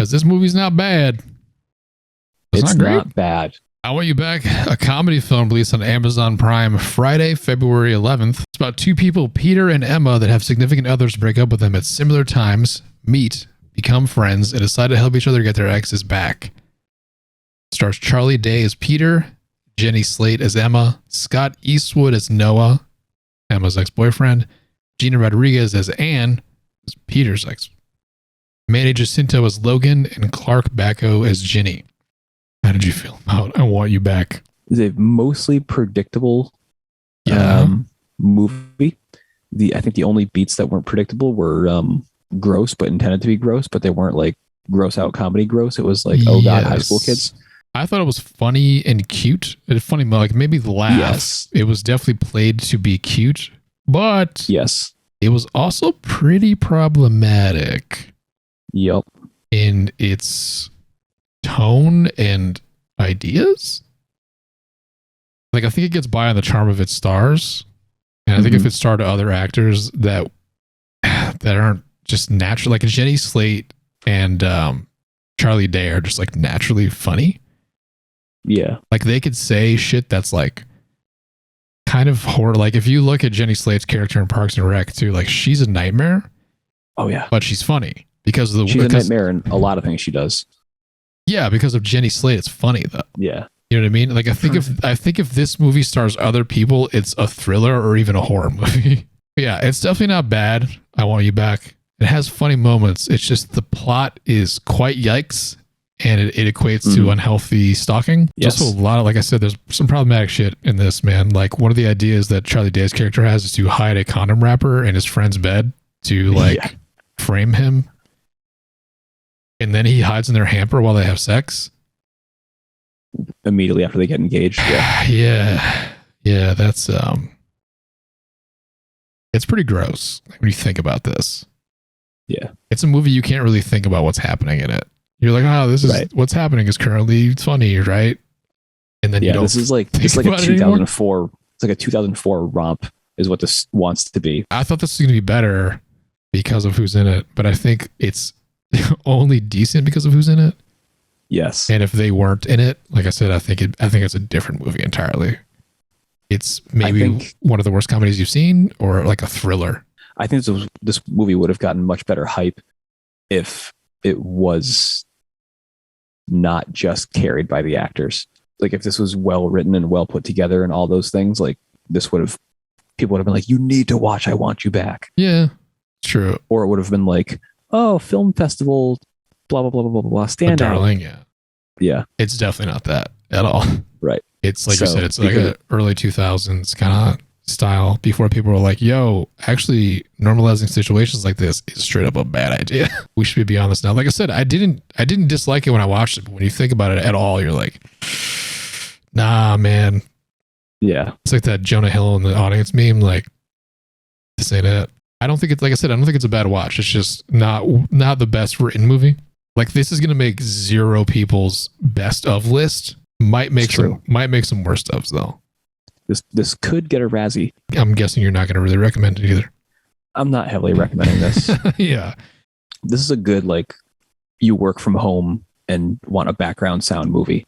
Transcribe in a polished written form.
because this movie's not bad. It's not bad. I Want You Back, a comedy film released on Amazon Prime Friday, February 11th. It's about two people, Peter and Emma, that have significant others break up with them at similar times, meet, become friends, and decide to help each other get their exes back. Stars Charlie Day as Peter, Jenny Slate as Emma, Scott Eastwood as Noah, Emma's ex-boyfriend, Gina Rodriguez as Anne, as Peter's ex, Manny Jacinto as Logan, and Clark Bacco as Ginny. How did you feel about I Want You Back? It's a mostly predictable movie. I think the only beats that weren't predictable were gross, but intended to be gross, but they weren't like gross out comedy gross. It was like, oh God, high school kids. I thought it was funny and cute. It's funny, like maybe laugh. Yes. It was definitely played to be cute, but yes, it was also pretty problematic. Yep. In its tone and ideas. Like, I think it gets by on the charm of its stars. And I think if it starred other actors that aren't just natural, like Jenny Slate and Charlie Day are just like naturally funny. Yeah. Like they could say shit that's like kind of horror. Like if you look at Jenny Slate's character in Parks and Rec too, like she's a nightmare. Oh yeah. But she's funny because she's a nightmare in a lot of things she does. Yeah, because of Jenny Slate, it's funny though. Yeah. You know what I mean? Like I think if this movie stars other people, it's a thriller or even a horror movie. Yeah, it's definitely not bad. I Want You Back. It has funny moments. It's just the plot is quite yikes, and it equates to unhealthy stalking. Yes. Also a lot of, like I said, there's some problematic shit in this, man. Like one of the ideas that Charlie Day's character has is to hide a condom wrapper in his friend's bed to frame him. And then he hides in their hamper while they have sex. Immediately after they get engaged. Yeah. Yeah, that's it's pretty gross when you think about this. Yeah. It's a movie you can't really think about what's happening in it. You're like, oh, this is what's happening is currently funny, right? And then you don't. This is like a 2004. It's like a 2004 romp is what this wants to be. I thought this was going to be better because of who's in it, but I think it's only decent because of who's in it. Yes. And if they weren't in it, like I said, I think it's a different movie entirely. It's maybe one of the worst comedies you've seen, or like a thriller. I think this movie would have gotten much better hype if it was not just carried by the actors. Like if this was well written and well put together and all those things, like people would have been like, you need to watch I Want You Back. Yeah, true. Or it would have been like, oh, film festival, blah, blah, blah, blah, blah, blah, stand out. Darling, yeah. Yeah. It's definitely not that at all. Right. It's like you said, it's like an early 2000s kind of style before people were like, yo, actually normalizing situations like this is straight up a bad idea. We should be honest now. Like I said, I didn't dislike it when I watched it, but when you think about it at all, you're like, nah, man. Yeah. It's like that Jonah Hill in the audience meme, like, this ain't it. I don't think it's, like I said, I don't think it's a bad watch. It's just not the best written movie. Like this is going to make zero people's best of list. Might make some worst ofs though. This could get a Razzie. I'm guessing you're not going to really recommend it either. I'm not heavily recommending this. Yeah. This is a good, like, you work from home and want a background sound movie.